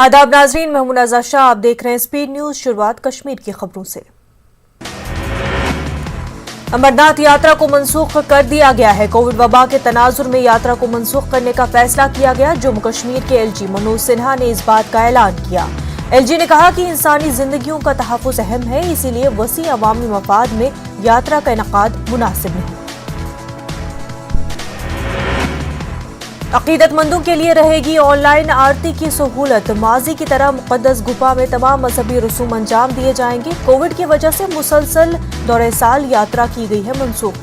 आदाब नाजरीन, मैं हूं मुनाज़ा शाह। आप देख रहे हैं स्पीड न्यूज। शुरुआत कश्मीर की खबरों से। अमरनाथ यात्रा को मंसूख कर दिया गया है। कोविड वबा के तनाजुर में यात्रा को मंसूख करने का फैसला किया गया। जम्मू कश्मीर के एलजी मनोज सिन्हा ने इस बात का ऐलान किया। एलजी ने कहा कि इंसानी जिंदगियों का तहफ़्फ़ुज़ अहम है, इसीलिए वसी अवामी मफाद में यात्रा का इनेकाद मुनासिब नहीं। अकीदतमंदों के लिए रहेगी ऑनलाइन आरती की सहूलत। माजी की तरह मुक़द्दस गुफा में तमाम मजहबी रसूम अंजाम दिए जाएंगे। कोविड की वजह से मुसलसल दौरे साल यात्रा की गई है मंसूख।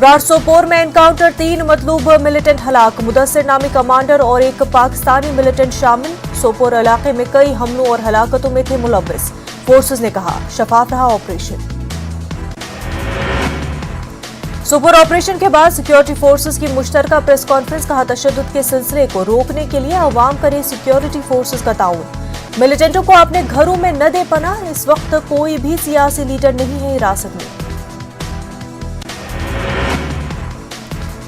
राठ सोपोर में एनकाउंटर, 3 मतलूब मिलिटेंट हलाक। मुदस्सिर नामी कमांडर और एक पाकिस्तानी मिलिटेंट शामिल। सोपोर इलाके में कई हमलों और हलाकतों में थे मुलव्विस। फोर्सेज ने कहा शफाफ रहा ऑपरेशन। सोपोर ऑपरेशन के बाद सिक्योरिटी फोर्सेज की मुश्तरका प्रेस कॉन्फ्रेंस। कहा तशद्दुद के सिलसिले को रोकने के लिए अवाम करे सिक्योरिटी फोर्सेज का ताउन। मिलिटेंटों को अपने घरों में न दे पनाह। इस वक्त कोई भी सियासी लीडर नहीं है हिरासत में।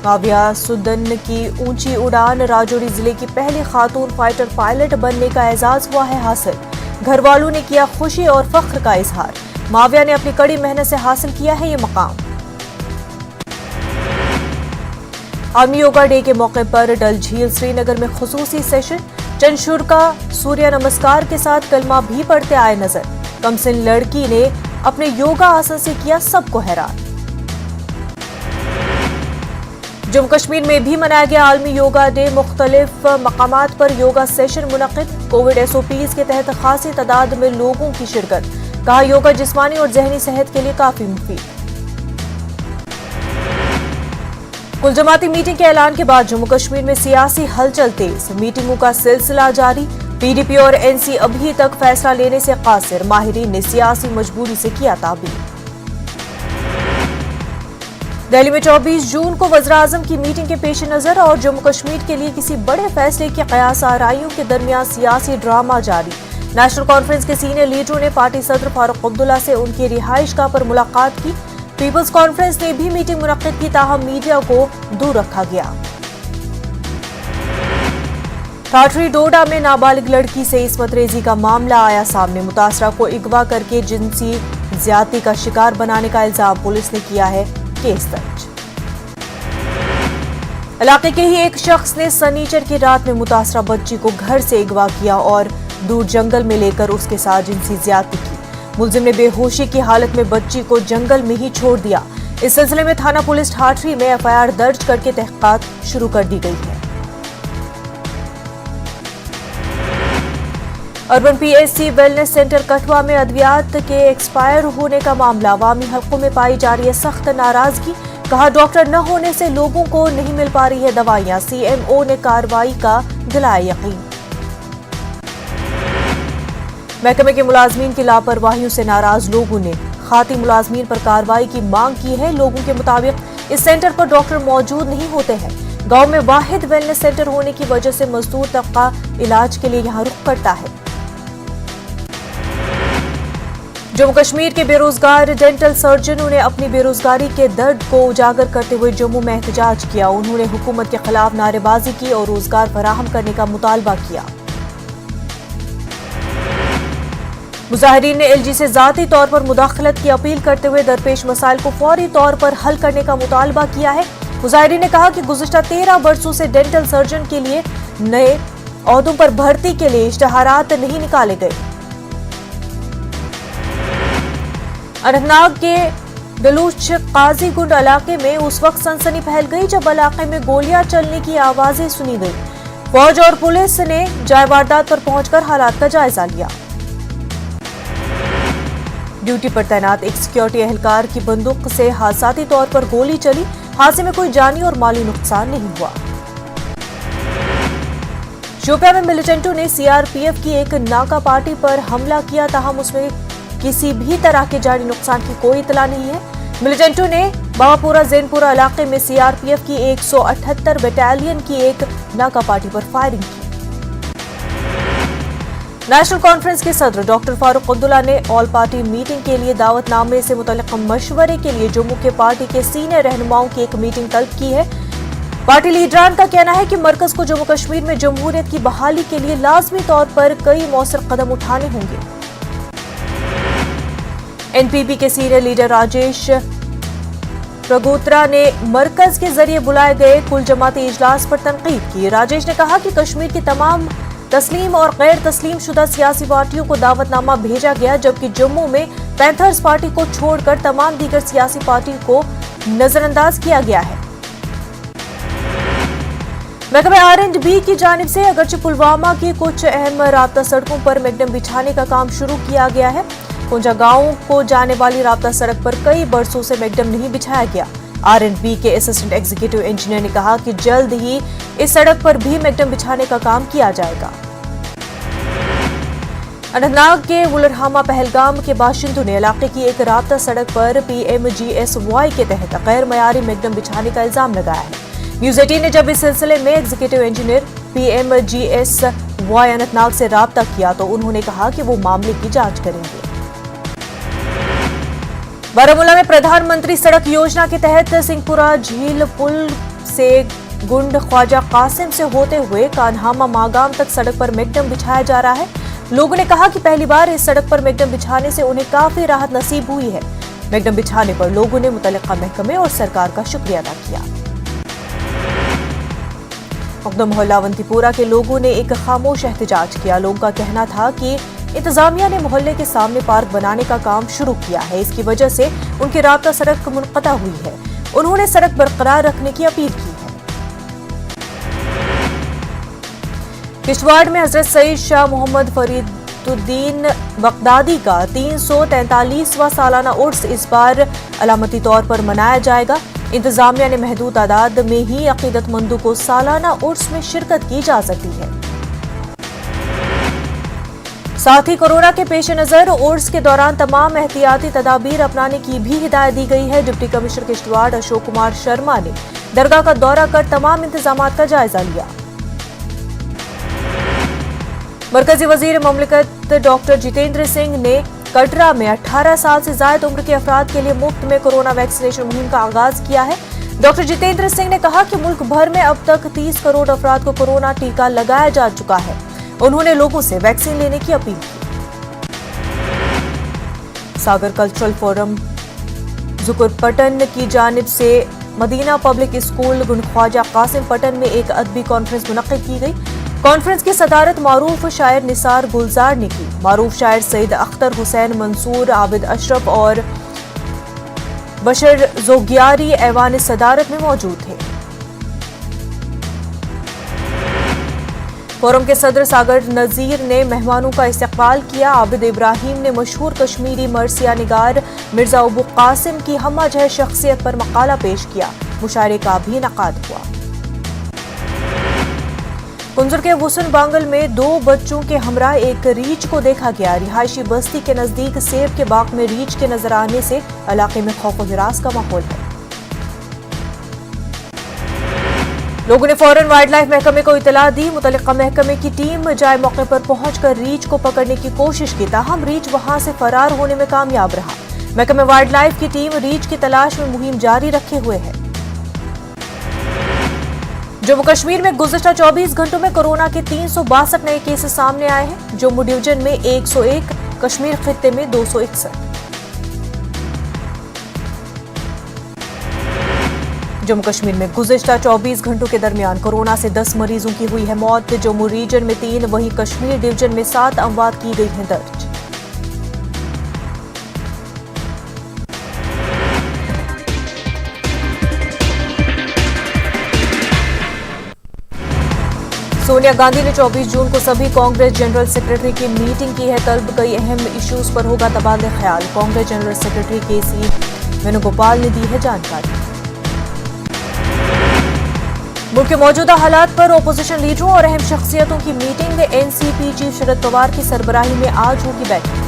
माविया सुदन की ऊंची उड़ान। राजौरी जिले की पहली खातून फाइटर पायलट बनने का एजाज हुआ है हासिल। घर वालों ने किया खुशी और फख्र का इजहार। माविया ने अपनी कड़ी मेहनत से हासिल किया है ये मकाम। आर्मी योगा डे के मौके पर डल झील श्रीनगर में खुसूसी सेशन। चंद शुरा सूर्य नमस्कार के साथ कलमा भी पढ़ते आए नजर। कमसिन लड़की ने अपने योगा आसन से किया सबको हैरान। जम्मू कश्मीर में भी मनाया गया आलमी योगा डे। मुख्तलिफ मकामात पर योगा सेशन मुनक्किद। कोविड SOPs के तहत खासी तादाद में लोगों की शिरकत। कहा योगा जिस्मानी और जहनी सेहत के लिए काफी मुफीद। कुल जमाती मीटिंग के ऐलान के बाद जम्मू कश्मीर में सियासी हलचल तेज। मीटिंगों का सिलसिला जारी। PDP और NC अभी तक फैसला लेने से कासिर। माहिरीन ने सियासी मजबूरी से किया ताबीर। दिल्ली में 24 जून को वज़ीर-ए-आज़म की मीटिंग के पेश नजर और जम्मू कश्मीर के लिए किसी बड़े फैसले के कयास आराइयों के दरमियान सियासी ड्रामा जारी। नेशनल कॉन्फ्रेंस के सीनियर लीडरों ने पार्टी सदर फारूक अब्दुल्ला से उनकी रिहाइशगाह पर मुलाकात की। पीपल्स कॉन्फ्रेंस ने भी मीटिंग मुनक्किद की, ताहम मीडिया को दूर रखा गया। ठाठरी डोडा में नाबालिग लड़की से इस्मत रेजी का मामला आया सामने। मुतासरा को अगवा करके जिनसी ज्यादती का शिकार बनाने का इल्जाम। पुलिस ने किया है केस दर्ज। इलाके के ही एक शख्स ने सनीचर की रात में मुतासरा बच्ची को घर से अगवा किया और दूर जंगल में लेकर उसके साथ जिनसी ज्यादती की। मुलजिम ने बेहोशी की हालत में बच्ची को जंगल में ही छोड़ दिया। इस सिलसिले में थाना पुलिस ठाठरी में FIR दर्ज करके तहकीकात शुरू कर दी गई है। Urban PHC wellness centre Kathua में अद्वियात के एक्सपायर होने का मामला। अवामी हलकों में पाई जा रही है सख्त नाराजगी। कहा डॉक्टर न होने से लोगों को नहीं मिल पा रही है दवाइयां। CMO ने कार्रवाई का दिलाया यकीन। महकमे के मुलाजमीन की लापरवाहियों से नाराज लोगों ने खाती मुलाजमीन पर कार्रवाई की मांग की है। लोगों के मुताबिक इस सेंटर पर डॉक्टर मौजूद नहीं होते हैं। गांव में वाहिद वेलनेस सेंटर होने की वजह से मजदूर तबका इलाज के लिए यहां रुख करता है। जम्मू कश्मीर के बेरोजगार डेंटल सर्जनों ने अपनी बेरोजगारी के दर्द को उजागर करते हुए जम्मू में एहतजाज किया। उन्होंने हुकूमत के खिलाफ नारेबाजी की और रोजगार फराहम करने का मुतालबा किया। मुजाहिरीन ने LG से जाती तौर पर मुदाखलत की अपील करते हुए दरपेश मसाइल को फौरी तौर पर हल करने का मुतालबा किया है। मुजाहिरीन ने कहा कि गुज़िश्ता 13 बरसों से डेंटल सर्जन के लिए नए ओहदों पर भर्ती के लिए इश्तहारात नहीं निकाले गए। अनंतनाग के डलूच काजीगुंड इलाके में उस वक्त सनसनी फैल गई जब इलाके में गोलियां चलने की आवाजें सुनी गई। फौज और पुलिस ने जाए वारदात पर पहुंचकर हालात का जायजा लिया। ड्यूटी पर तैनात एक सिक्योरिटी एहलकार की बंदूक से हादसाती तौर पर गोली चली। हादसे में कोई जानी और माली नुकसान नहीं हुआ। शोपियां में मिलिटेंटों ने CRPF की एक नाका पार्टी पर हमला किया, ताहम उसमें किसी भी तरह के जानी नुकसान की कोई इतला नहीं है। मिलिटेंटों ने बाबापुरा जैनपुरा इलाके में CRPF की 178 बटालियन की एक नाका पार्टी पर फायरिंग की। नेशनल कॉन्फ्रेंस के सदर डॉक्टर फारूक अब्दुल्ला ने ऑल पार्टी मीटिंग के लिए दावतनामे से मुतल्लिक मशवरे के लिए जम्मू के पार्टी के सीनियर रहनुमाओं की एक मीटिंग तलब की है। पार्टी लीडरान का कहना है कि मरकज को जम्मू कश्मीर में जमहूरियत की बहाली के लिए लाजमी तौर पर कई मौसर कदम उठाने होंगे। एनपीपी के सीनियर लीडर राजेश प्रगोत्रा ने मरकज के जरिए बुलाए गए कुल जमाती इजलास पर तनकीद की। राजेश ने कहा कि कश्मीर की तमाम तस्लीम और गैर तस्लीम शुदा सियासी पार्टियों को दावतनामा भेजा गया, जबकि जम्मू में पैंथर्स पार्टी को छोड़कर तमाम दीगर सियासी पार्टियों को नजरअंदाज किया गया है। महकमे R&B की जानिब से अगरचे पुलवामा की कुछ अहम राब्ता सड़कों पर मैगडम बिछाने का काम शुरू किया गया है। कुंजा गांव को जाने वाली राब्ता सड़क पर कई बरसों से मैगडम नहीं बिछाया गया। R&B के असिस्टेंट एग्जीक्यूटिव इंजीनियर ने कहा कि जल्द ही इस सड़क पर भी मैगडम बिछाने का काम किया जाएगा। अनंतनाग के वुलरहामा पहलगाम के बाशिंदों ने इलाके की एक राब्ता सड़क पर PMGSY के तहत गैर मयारी मैगडम बिछाने का इल्जाम लगाया है। न्यूज 18 ने जब इस सिलसिले में एग्जीक्यूटिव इंजीनियर PMGSY अनंतनाग से राब्ता किया तो उन्होंने कहा कि वो मामले की जांच करेंगे। बारामूला में प्रधानमंत्री सड़क योजना के तहत सिंहपुरा झील पुल से गुंड ख्वाजा कासिम से होते हुए कान्हामा मागाम तक सड़क पर मैगडम बिछाया जा रहा है। लोगों ने कहा कि पहली बार इस सड़क पर मैगडम बिछाने से उन्हें काफी राहत नसीब हुई है। मैगडम बिछाने पर लोगों ने मुतल्लिका महकमे और सरकार का शुक्रिया अदा किया। मकदम मोहल्ला अवंतीपुरा के लोगों ने एक खामोश एहतजाज किया। लोगों का कहना था कि इंतजामिया ने मोहल्ले के सामने पार्क बनाने का काम शुरू किया है, इसकी वजह से उनकी राब्ता सड़क मुनक़ता हुई है। उन्होंने सड़क बरकरार रखने की अपील की है। किश्तवाड़ में हजरत सईद शाह मोहम्मद फरीदुद्दीन बगदादी का 343वां सालाना उर्स इस बार अलामती तौर पर मनाया जाएगा। इंतजामिया ने महदूद तादाद में ही अकीदतमंदों को सालाना उर्स में शिरकत की इजाजत दी है। साथ ही कोरोना के पेश नजर उर्स के दौरान तमाम एहतियाती तदाबीर अपनाने की भी हिदायत दी गई है। डिप्टी कमिश्नर किश्तवाड़ अशोक कुमार शर्मा ने दरगाह का दौरा कर तमाम इंतजामात का जायजा लिया। मरकजी वजीर ममलिकत डॉक्टर जितेंद्र सिंह ने कटरा में 18 साल से ज्यादा उम्र के अफराद के लिए मुफ्त में कोरोना वैक्सीनेशन मुहिम का आगाज किया है। डॉक्टर जितेंद्र सिंह ने कहा कि मुल्क भर में अब तक 30 करोड़ अफराद को कोरोना टीका लगाया जा चुका है। उन्होंने लोगों से वैक्सीन लेने की अपील की। सागर कल्चरल फोरम जुकुरपटन की जानिब से मदीना पब्लिक स्कूल गुंड ख्वाजा कासिम पटन में एक अदबी कॉन्फ्रेंस मुनक्किद की गई। कॉन्फ्रेंस की सदारत मारूफ शायर निसार गुलजार ने की। मारूफ शायर सईद अख्तर, हुसैन मंसूर, आबिद अशरफ और बशर जोगियारी ऐवान सदारत में मौजूद थे। फोरम के सदर सागर नजीर ने मेहमानों का इस्तकबाल किया। आबिद इब्राहिम ने मशहूर कश्मीरी मरसिया निगार मिर्जा अबू कासिम की हमा जह शख्सियत पर मकाला पेश किया। मुशायरे का भी इनेकाद हुआ। कुंजर के वुसन बांगल में 2 बच्चों के हमरा एक रीछ को देखा गया। रिहायशी बस्ती के नजदीक सेब के बाग में रीछ के नजर आने से इलाके में खौफ और हिरास का माहौल है। लोगों ने फौरन वाइल्ड लाइफ महकमे को इतला दी। मुतल्लिका महकमे की टीम जाए मौके पर पहुंचकर रीछ को पकड़ने की कोशिश की, ताहम रीछ वहां से फरार होने में कामयाब रहा। महकमे वाइल्ड लाइफ की टीम रीछ की तलाश में मुहिम जारी रखे हुए है। जम्मू कश्मीर में गुज़िश्ता 24 घंटों में कोरोना के 362 नए केसेस सामने आए हैं। जम्मू डिवीजन में 101, कश्मीर खित्ते में 261। जम्मू कश्मीर में गुज़िश्ता 24 घंटों के दरमियान कोरोना से 10 मरीजों की हुई है मौत। जम्मू रीजन में 3, वहीं कश्मीर डिवीजन में 7 अमवात की गई हैं दर्ज। सोनिया गांधी ने 24 जून को सभी कांग्रेस जनरल सेक्रेटरी की मीटिंग की है तलब। कई अहम इश्यूज पर होगा तबादला ख्याल। Congress general secretary KC Venugopal ने दी है जानकारी। मुल्क के मौजूदा हालात पर ओपोजिशन लीडरों और अहम शख्सियतों की meeting. NCP chief Sharad Pawar की सरबराही में आज होगी बैठक।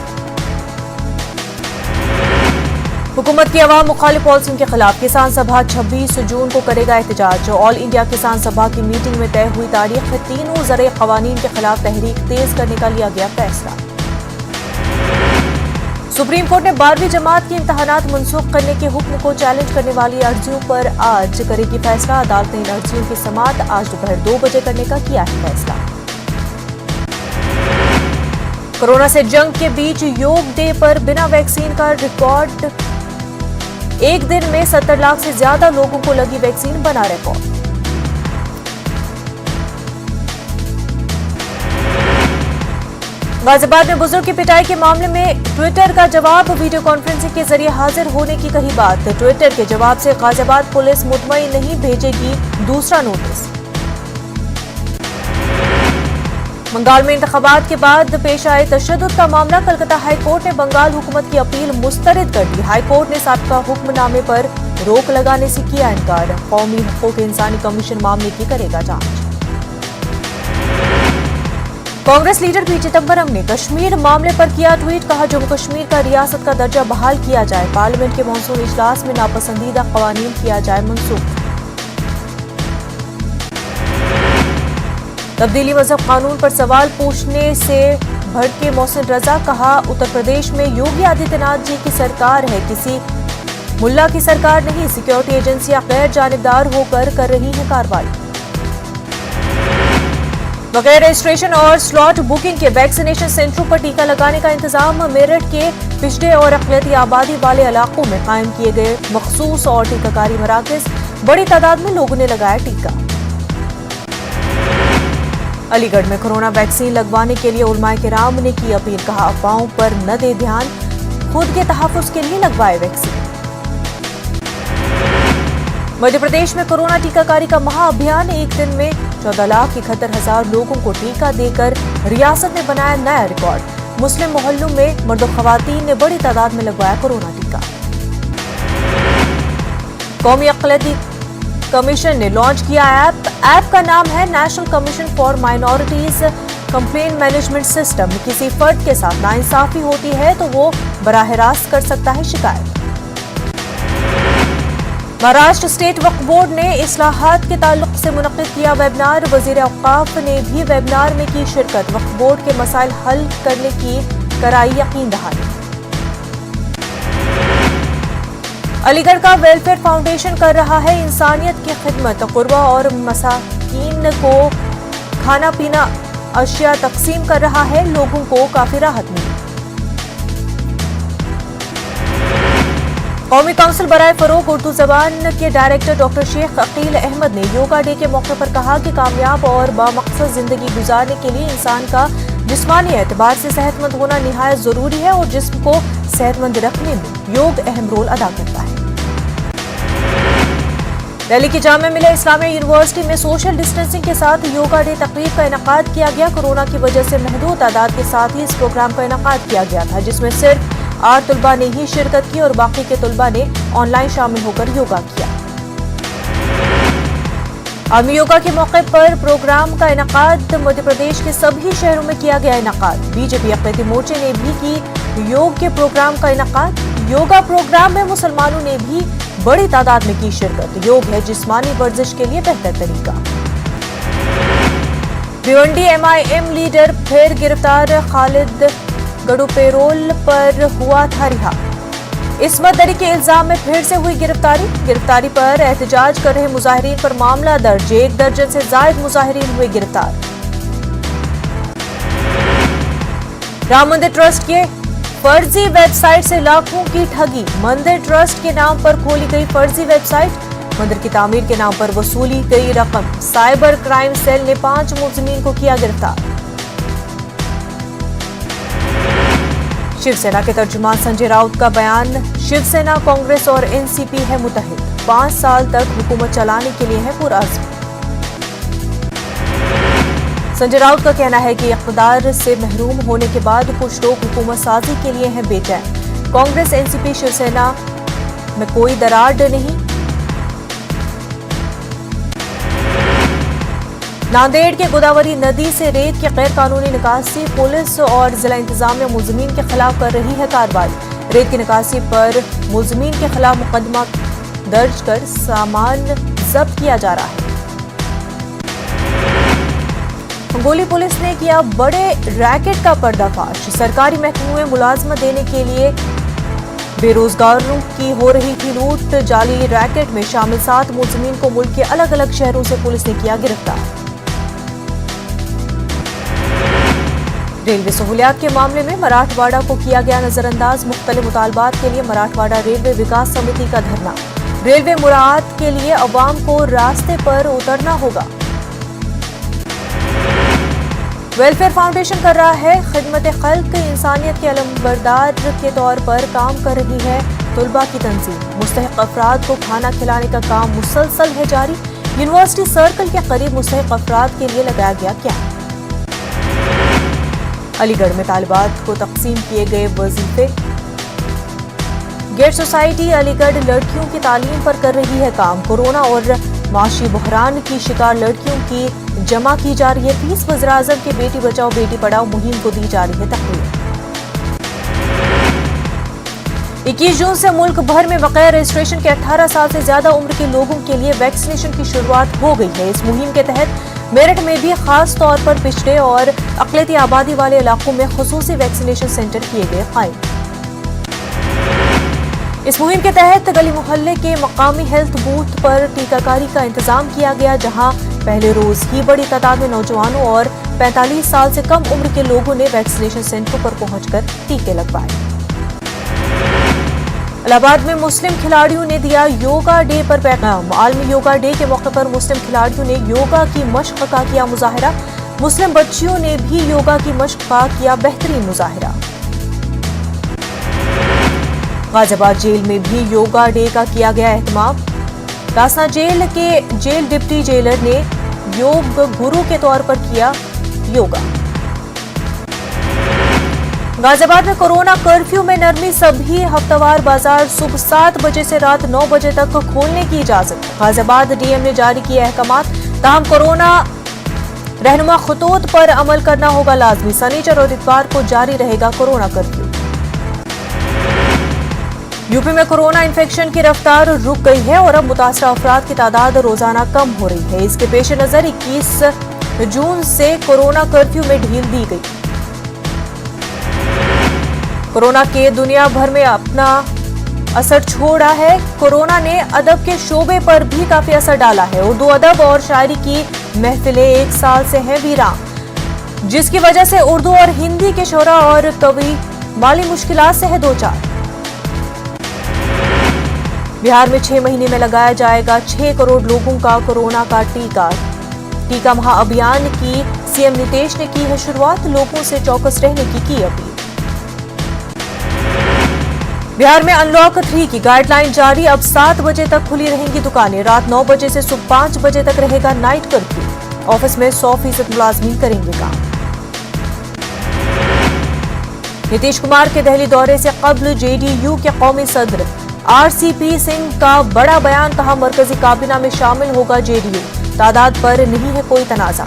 हुकूमत की अवाम मुखालिफ पॉलिसियों के खिलाफ किसान सभा 26 जून को करेगा एहतजाज। ऑल इंडिया किसान सभा की मीटिंग में तय हुई तारीख में तीनों ज़रई क़वानीन के खिलाफ तहरीक तेज करने का लिया गया फैसला। सुप्रीम कोर्ट ने 12वीं जमात के इम्तहानात मनसूख करने के हुक्म को चैलेंज करने वाली अर्जियों पर आज करेगी फैसला। अदालत ने इन अर्जियों की समाअत आज दोपहर 2 बजे करने का किया है फैसला। कोरोना से जंग के बीच योग डे पर बिना वैक्सीन का रिकॉर्ड, एक दिन में 70 लाख से ज्यादा लोगों को लगी वैक्सीन, बना रिकॉर्ड। गाजियाबाद में बुजुर्ग की पिटाई के मामले में ट्विटर का जवाब, वीडियो कॉन्फ्रेंसिंग के जरिए हाजिर होने की कही बात। ट्विटर के जवाब से गाजियाबाद पुलिस मुतमईन नहीं, भेजेगी दूसरा नोटिस। बंगाल में इंतखाबात के बाद पेश आए तशद्दुद का मामला, कलकत्ता हाई कोर्ट ने बंगाल हुकूमत की अपील मुस्तरद कर दी। हाई कोर्ट ने साबिका हुक्मनामे पर रोक लगाने से किया इनकार। कौमी हकूक़ इंसानी कमीशन मामले की करेगा जांच। कांग्रेस लीडर पी चिदंबरम ने कश्मीर मामले पर किया ट्वीट, कहा जम्मू कश्मीर का रियासत का दर्जा बहाल किया जाए, पार्लियामेंट के मॉनसून इजलास में नापसंदीदा कवानीन किया जाए मनसूख। तब्दीली मजहब कानून पर सवाल पूछने से भड़के मोहसिन रजा, कहा उत्तर प्रदेश में योगी आदित्यनाथ जी की सरकार है, किसी मुल्ला की सरकार नहीं, सिक्योरिटी एजेंसियां गैर जानिबदार होकर कर रही हैं कार्रवाई। बगैर रजिस्ट्रेशन और स्लॉट बुकिंग के वैक्सीनेशन सेंटरों पर टीका लगाने का इंतजाम, मेरठ के पिछड़े और अक़लियती आबादी वाले इलाकों में कायम किए गए मखसूस और टीकाकारी मराकज़, बड़ी तादाद में लोगों ने लगाया टीका। अलीगढ़ में कोरोना वैक्सीन लगवाने के लिए उलमाए किराम ने की अपील, कहा अफवाहों पर न दे ध्यान, खुद के तहफ़्फ़ुज़ के लिए लगवाए वैक्सीन। मध्य प्रदेश में कोरोना टीकाकारी का महाअभियान, एक दिन में 14,71,000 लोगों को टीका देकर रियासत ने बनाया नया रिकॉर्ड। मुस्लिम मोहल्लों में मर्द और खवातीन ने बड़ी तादाद में लगवाया कोरोना टीका। कौमी अक़लियती कमीशन ने लॉन्च किया ऐप का नाम है national commission for minorities complaint management system. किसी फर्द के साथ नाइंसाफी होती है तो वो बराह रास्त कर सकता है शिकायत। महाराष्ट्र स्टेट वक्फ बोर्ड ने इस्लाहात के ताल्लुक से मुनक़्क़िद किया वेबिनार, वज़ीर औक़ाफ़ ने भी वेबिनार में की शिरकत। वक्फ बोर्ड के मसाइल हल करने की कराई यकीन दहानी। अलीगढ़ का वेलफेयर फाउंडेशन कर रहा है इंसानियत की खिदमत, ग़ुरबा और मसाकीन को खाना पीना अशिया तकसीम कर रहा है, लोगों को काफ़ी राहत मिली। कौमी काउंसिल बराए फ़रोग़ उर्दू ज़बान के डायरेक्टर डॉक्टर शेख अकील अहमद ने योगा डे के मौके पर कहा कि कामयाब और बामक़सद ज़िंदगी गुजारने के लिए इंसान का जिस्मानी एतबार से सेहतमंद होना निहायत ज़रूरी है और जिस्म को सेहतमंद रखने में योग अहम रोल अदा करता है। दिल्ली की जामिया मिलिया इस्लामिया यूनिवर्सिटी में सोशल डिस्टेंसिंग के साथ योगा डे तकरीब का इनेकाद किया गया। कोरोना की वजह से महदूद तादाद के साथ ही इस प्रोग्राम का इनेकाद किया गया था, जिसमें सिर्फ 8 तुलबा ने ही शिरकत की और बाकी के तुलबा ने ऑनलाइन शामिल होकर योगा किया। आर्मी योगा के मौके पर प्रोग्राम का इनेकाद मध्य प्रदेश के सभी शहरों में किया गया इनेकाद। बीजेपी अक़लियती मोर्चे ने भी की योग के प्रोग्राम का इनेकाद। योगा प्रोग्राम में मुसलमानों ने भी बड़ी तादाद में की शिरकत। योग है जिस्मानी वर्जिश के लिए बेहतर तरीका। भिवंडी MIM लीडर फिर गिरफ्तार, खालिद गड़ू पेरोल पर हुआ था रिहा। इस्मत दरी के इल्जाम में फिर से हुई गिरफ्तारी पर एहतजाज कर रहे मुजाहिरीन पर मामला दर्ज। 1 दर्जन से जायद मुजाहिरीन हुए गिरफ्तार। राम मंदिर ट्रस्ट के फर्जी वेबसाइट से लाखों की ठगी। मंदिर ट्रस्ट के नाम पर खोली गई फर्जी वेबसाइट, मंदिर की तामीर के नाम पर वसूली गई रकम। साइबर क्राइम सेल ने 5 मुलजिमीन को किया गिरफ्तार। शिवसेना के तर्जुमान संजय राउत का बयान, शिवसेना कांग्रेस और NCP है मुत्तहिद, 5 साल तक हुकूमत चलाने के लिए है पुरअज़्म। संजय राउत का कहना है कि इक़्तिदार से महरूम होने के बाद कुछ लोग हुकूमत साजी के लिए हैं बेचैन। कांग्रेस NCP शिवसेना में कोई दरार नहीं। नांदेड़ के गोदावरी नदी से रेत की गैर कानूनी निकासी, पुलिस और जिला इंतजामिया मुलजिमीन के खिलाफ कर रही है कार्रवाई। रेत की निकासी पर मुलजिमीन के खिलाफ मुकदमा दर्ज कर सामान जब्त किया जा रहा है। खंगोली पुलिस ने किया बड़े रैकेट का पर्दाफाश। सरकारी महकमों में मुलाजमत देने के लिए बेरोजगारों की हो रही थी लूट। जाली रैकेट में शामिल 7 मुलजिमीन को मुल्क के अलग अलग शहरों से पुलिस ने किया गिरफ्तार। रेलवे सहूलियात के मामले में मराठवाड़ा को किया गया नजरअंदाज। मुख्तलिफ मुतालबात के लिए मराठवाड़ा रेलवे विकास समिति का धरना। रेलवे मुराद के लिए अवाम को रास्ते पर उतरना होगा। वेलफेयर फाउंडेशन कर रहा है खिदमत खल्क। इंसानियत के अलमबरदार के तौर पर काम कर रही है तुलबा की तंजीम। मुस्तहिक अफराद को खाना खिलाने का काम मुसलसल है जारी। यूनिवर्सिटी सर्कल के करीब मुस्तहिक अफराद के लिए लगाया गया कैंप। अलीगढ़ में तालिबात को तकसीम किए गए वजीफे। गेट सोसाइटी अलीगढ़ लड़कियों की तालीम पर कर रही है काम। कोरोना और माशी बहरान की शिकार लड़कियों की जमा की जा रही है फीस। वज़ीर-ए-आज़म की बेटी बचाओ बेटी पढ़ाओ मुहिम को दी जा रही है तक़रीर। 21 जून से मुल्क भर में बगैर रजिस्ट्रेशन के 18 साल से ज्यादा उम्र के लोगों के लिए वैक्सीनेशन की शुरुआत हो गई है। इस मुहिम के तहत मेरठ में भी खास तौर पर पिछड़े और अक़लियती आबादी वाले इलाकों में खुसूसी वैक्सीनेशन सेंटर किए गए कायम। इस मुहिम के तहत गली मोहल्ले के मकामी हेल्थ बूथ पर टीकाकारी का इंतजाम किया गया, जहां पहले रोज ही बड़ी तादाद में नौजवानों और 45 साल से कम उम्र के लोगों ने वैक्सीनेशन सेंटरों पर पहुंचकर टीके लगवाए। इलाहाबाद में मुस्लिम खिलाड़ियों ने दिया योगा डे पर पैगाम। आलमी योगा डे के मौके पर मुस्लिम खिलाड़ियों ने योगा की मश्क का किया मुजाहिरा। मुस्लिम बच्चियों ने भी योगा की मश्क का किया बेहतरीन मुजाहिरा। गाजियाबाद जेल में भी योगा डे का किया गया एहतमाम। कासना जेल के जेल डिप्टी जेलर ने योग गुरु के तौर पर किया योगा। गाजियाबाद में कोरोना कर्फ्यू में नरमी। सभी हफ्तावार बाजार सुबह 7 बजे से रात 9 बजे तक खोलने की इजाजत। गाजियाबाद डीएम ने जारी किए अहकामात। ताहम कोरोना रहनुमा खतूत पर अमल करना होगा लाजमी। शनिचर और इतवार को जारी रहेगा कोरोना कर्फ्यू। यूपी में कोरोना इन्फेक्शन की रफ्तार रुक गई है और अब मुतासरा अफराद की तादाद रोजाना कम हो रही है। इसके पेश नजर 21 जून से कोरोना कर्फ्यू में ढील दी गई। कोरोना के दुनिया भर में अपना असर छोड़ा है। कोरोना ने अदब के शोबे पर भी काफी असर डाला है। उर्दू अदब और शायरी की महफिलें 1 साल से हैं वीरान, जिसकी वजह से उर्दू और हिंदी के शोरा और कवि माली मुश्किलात से है दो चार। बिहार में 6 महीने में लगाया जाएगा 6 करोड़ लोगों का कोरोना का टीका। टीका महाअभियान की सीएम नीतीश ने की है शुरुआत। लोगों से चौकस रहने की अपील। बिहार में अनलॉक 3 की गाइडलाइन जारी। अब 7 बजे तक खुली रहेंगी दुकानें। रात 9 बजे से सुबह 5 बजे तक रहेगा नाइट कर्फ्यू। ऑफिस में 100% मुलाजमीन करेंगे काम। नीतीश कुमार के दिल्ली दौरे से कबल जेडीयू के कौमी सदर आरसीपी सिंह का बड़ा बयान। कहा मरकजी काबीना में शामिल होगा जेडीयू। तादाद पर नहीं है कोई तनाजा।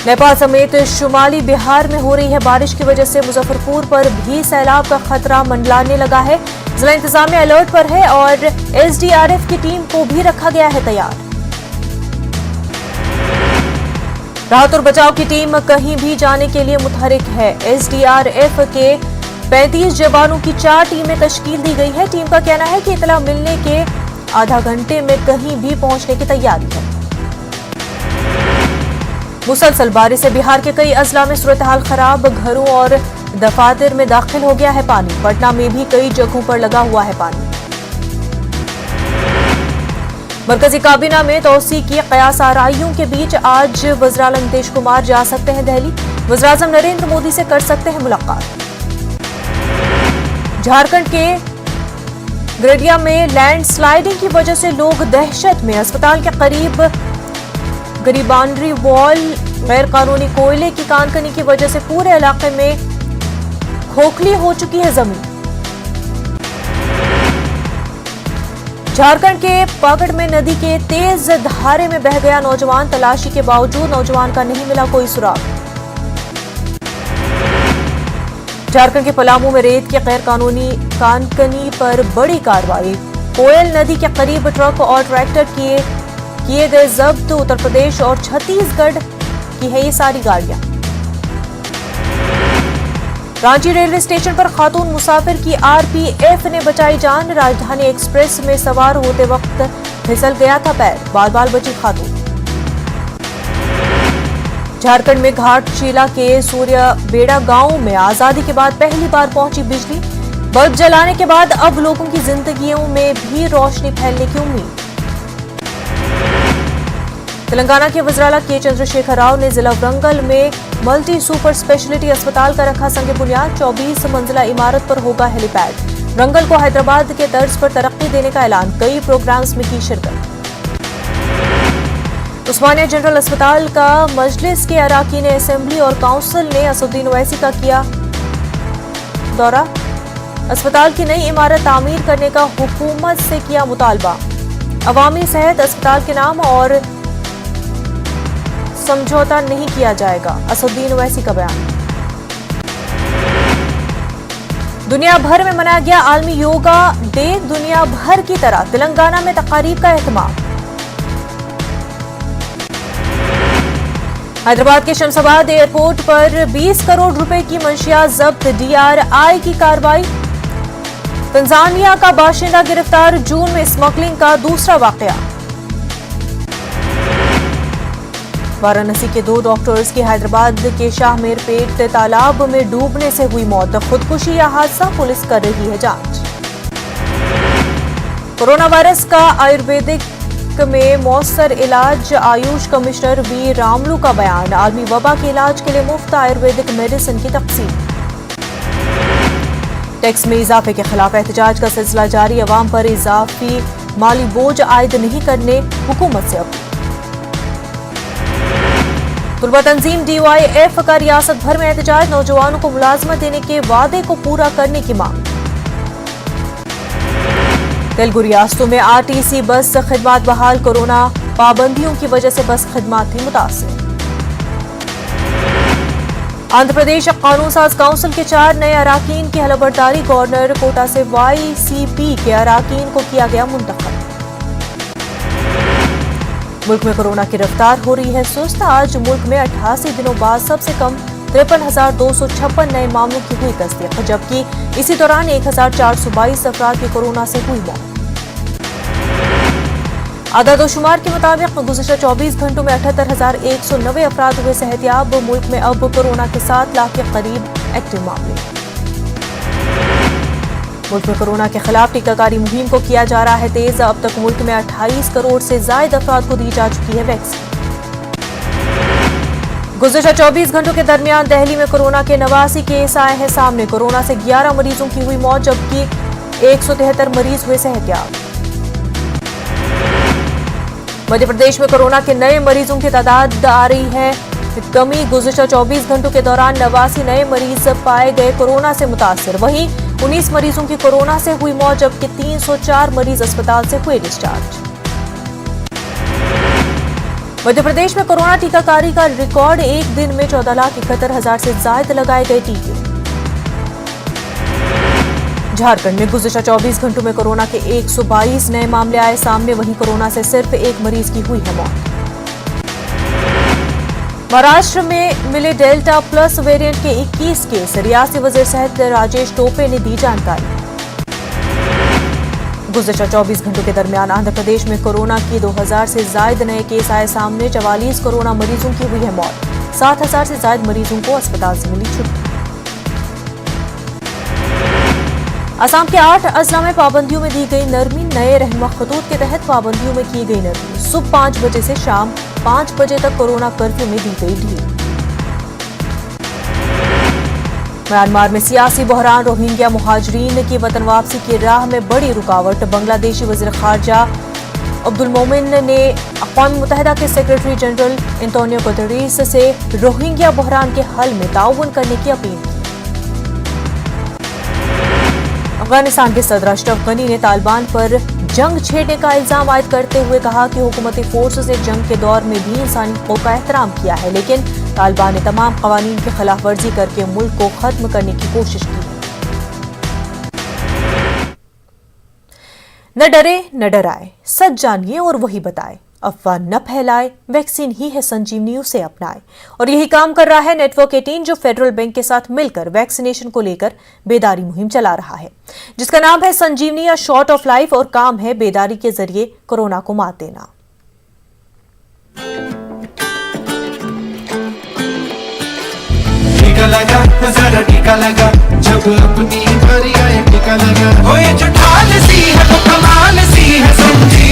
नेपाल समेत शुमाली बिहार में हो रही है बारिश की वजह से मुजफ्फरपुर पर भी सैलाब का खतरा मंडलाने लगा है। जिला इंतजामिया अलर्ट पर है और एसडीआरएफ की टीम को भी रखा गया है तैयार। राहत और बचाव की टीम कहीं भी जाने के लिए मुतहरिक है। एसडीआरएफ के 35 जवानों की 4 टीमें तश्कील दी गई है। टीम का कहना है कि इतला मिलने के आधा घंटे में कहीं भी पहुंचने की तैयारी है। मुसलसल बारिश से बिहार के कई अजला में सूरत हाल खराब। घरों और दफातर में दाखिल हो गया है पानी। पटना में भी कई जगहों पर लगा हुआ है पानी। मरकजी काबीना में तौसी की कयास आराइयों के बीच आज वज़ीर-ए-आज़म नीतीश कुमार जा सकते हैं दिल्ली। वज़ीर-ए-आज़म नरेंद्र मोदी से कर सकते हैं मुलाकात। झारखंड के ग्रेडिया में लैंडस्लाइडिंग की वजह से लोग दहशत में। अस्पताल के करीब गरीबांड्री वॉल गैर कानूनी कोयले की कानकनी की वजह से पूरे इलाके में खोखली हो चुकी है जमीन। झारखंड के पाकड़ में नदी के तेज धारे में बह गया नौजवान। तलाशी के बावजूद नौजवान का नहीं मिला कोई सुराग। झारखंड के पलामू में रेत के गैर कानूनी कानकनी पर बड़ी कार्रवाई। कोयल नदी के करीब ट्रक और ट्रैक्टर किए गए जब्त उत्तर प्रदेश और छत्तीसगढ़ की है ये सारी गाड़ियां। रांची रेलवे स्टेशन पर खातून मुसाफिर की आरपीएफ ने बचाई जान। राजधानी एक्सप्रेस में सवार होते वक्त फिसल गया था पैर, बाल बाल बची खातून। झारखंड में घाटशिला के सूर्यबेड़ा गांव में आजादी के बाद पहली बार पहुंची बिजली। बल्ब जलाने के बाद अब लोगों की जिंदगियों में भी रोशनी फैलने की उम्मीद। तेलंगाना के वज़ीर के चंद्रशेखर राव ने जिला वरंगल में मल्टी सुपर स्पेशलिटी अस्पताल का रखा संग बुनियाद। 24 मंजिला इमारत पर होगा हेलीपैड। वरंगल को हैदराबाद के तर्ज पर तरक्की देने का ऐलान। कई प्रोग्राम्स में की शिरकत। उस्मानिया जनरल अस्पताल का मजलिस के अराकीन असेंबली और काउंसिल ने असदुद्दीन ओवैसी का किया दौरा। अस्पताल की नई इमारत तामीर करने का हुकूमत से किया मुतालबा। अवामी सेहत अस्पताल के नाम और समझौता नहीं किया जाएगा, असदुद्दीन ओवैसी का बयान। दुनिया भर में मनाया गया आलमी योगा डे। दुनिया भर की तरह तेलंगाना में तकारीब का एहतमाम। हैदराबाद के शमशाबाद एयरपोर्ट पर 20 करोड़ रुपए की मंशियात जब्त। डीआरआई की कार्रवाई। तंजानिया का बाशिंदा गिरफ्तार। जून में स्मगलिंग का दूसरा वाकया। वाराणसी के 2 डॉक्टर्स की हैदराबाद के शाहमेरपेट तालाब में डूबने से हुई मौत। खुदकुशी या हादसा, पुलिस कर रही है जांच। कोरोना वायरस का आयुर्वेदिक में मौसर इलाज। आयुष कमिश्नर वी रामलू का बयान। आलमी वबा के इलाज के लिए मुफ्त आयुर्वेदिक मेडिसिन की तकसीम। टैक्स में इजाफे के खिलाफ एहतजाज का सिलसिला जारी। अवाम पर इजाफी माली बोझ आयद नहीं करने हुकूमत से अपील। तुलबा तंजीम डीवाईएफ का रियासत भर में एहतजाज। नौजवानों को मुलाजमत देने के वादे को पूरा करने की मांग। तेलुगु रियासतों में आरटीसी बस खिदमात बहाल। कोरोना पाबंदियों की वजह से बस खिदमात थी मुतासिर। आंध्र प्रदेश कानून साज काउंसिल के 4 नए अराकीन की हलफबरदारी। गवर्नर कोटा से वाईसीपी के अराकीन को किया गया मुंतखब। मुल्क में कोरोना की रफ्तार हो रही है सुस्त। आज मुल्क में 88 दिनों बाद सबसे कम 53,256 नए मामलों की हुई तस्दीक, जबकि इसी दौरान 1,422 अफराद की कोरोना से हुई मौत। आदादोशुमार के मुताबिक गुज़िश्ता 24 घंटों में 78,190 अफराद हुए सेहतियाब। मुल्क में अब कोरोना के 7 लाख के करीब एक्टिव मामले। मुल्क में कोरोना के खिलाफ टीकाकारी मुहिम को किया जा रहा है तेज। अब तक मुल्क में 28 करोड़ से ज्यादा अफराद को दी जा चुकी है वैक्सीन। गुज़िश्ता 24 घंटों के दरमियान दिल्ली में कोरोना के 89 केस आए हैं सामने। कोरोना से 11 मरीजों की हुई मौत, जबकि 173 मरीज हुए सेहतियाब। मध्य प्रदेश में कोरोना के नए मरीजों की तादाद आ रही है कमी। गुज़िश्ता 24 घंटों के दौरान 89 नए मरीज पाए गए कोरोना से मुतासिर। वहीं 19 मरीजों की कोरोना से हुई मौत, जबकि 304 मरीज अस्पताल से हुए डिस्चार्ज। मध्य प्रदेश में कोरोना टीकाकारी का रिकॉर्ड। एक दिन में 14,71,000 से ज्यादा लगाए गए टीके। झारखंड में गुज़िश्ता 24 घंटों में कोरोना के 122 नए मामले आए सामने। वहीं कोरोना से सिर्फ 1 मरीज की हुई है मौत। महाराष्ट्र में मिले डेल्टा प्लस वेरिएंट के 21 केस। रियासती वज़ीर सेहत राजेश टोपे ने दी जानकारी। गुज़िश्ता 24 घंटों के दरमियान आंध्र प्रदेश में कोरोना की 2,000 से ज्यादा नए केस आए सामने। 44 कोरोना मरीजों की हुई है मौत। 7,000 से ज्यादा मरीजों को अस्पताल से मिली छुट्टी। असम के 8 अजला में पाबंदियों में दी गई नरमी। नए रहनुमा खतूत के तहत पाबंदियों में की गई नरमी। सुबह 5 बजे से शाम 5 बजे तक कोरोना कर्फ्यू में दी गई ढील। म्यांमार में सियासी बहरान। रोहिंग्या मुहाजिरीन की वतन वापसी की राह में बड़ी रुकावट। बांग्लादेशी वज़ीर ख़ारजा अब्दुल मोमिन ने अक़वाम मुत्तहिदा के सेक्रेटरी जनरल एंटोनियो गुतेरेस से रोहिंग्या बहरान के हल में ताउन करने की अपील की। अफगानिस्तान के सदर अशरफ गनी ने तालिबान पर जंग छेड़ने का इल्जाम आयद करते हुए कहा कि हुकूमती फोर्सेस ने जंग के दौर में भी इंसानी हकूक़ का एहतराम किया है, लेकिन तालिबान ने तमाम कवानीन की खिलाफ वर्जी करके मुल्क को खत्म करने की कोशिश की। न डरे न डराए, सच जानिए और वही बताए। अफवाह न फैलाए, वैक्सीन ही है संजीवनी, उसे अपनाए। और यही काम कर रहा है नेटवर्क 18, जो फेडरल बैंक के साथ मिलकर वैक्सीनेशन को लेकर बेदारी मुहिम चला रहा है, जिसका नाम है संजीवनी या शॉट ऑफ लाइफ, और काम है बेदारी के जरिए कोरोना को मात देना। टीका लगा, जरा टीका लगा, जब अपनी बारी आए टीका लगा। ओ ये जो ढाल सी है वो कमाल सी है, समझी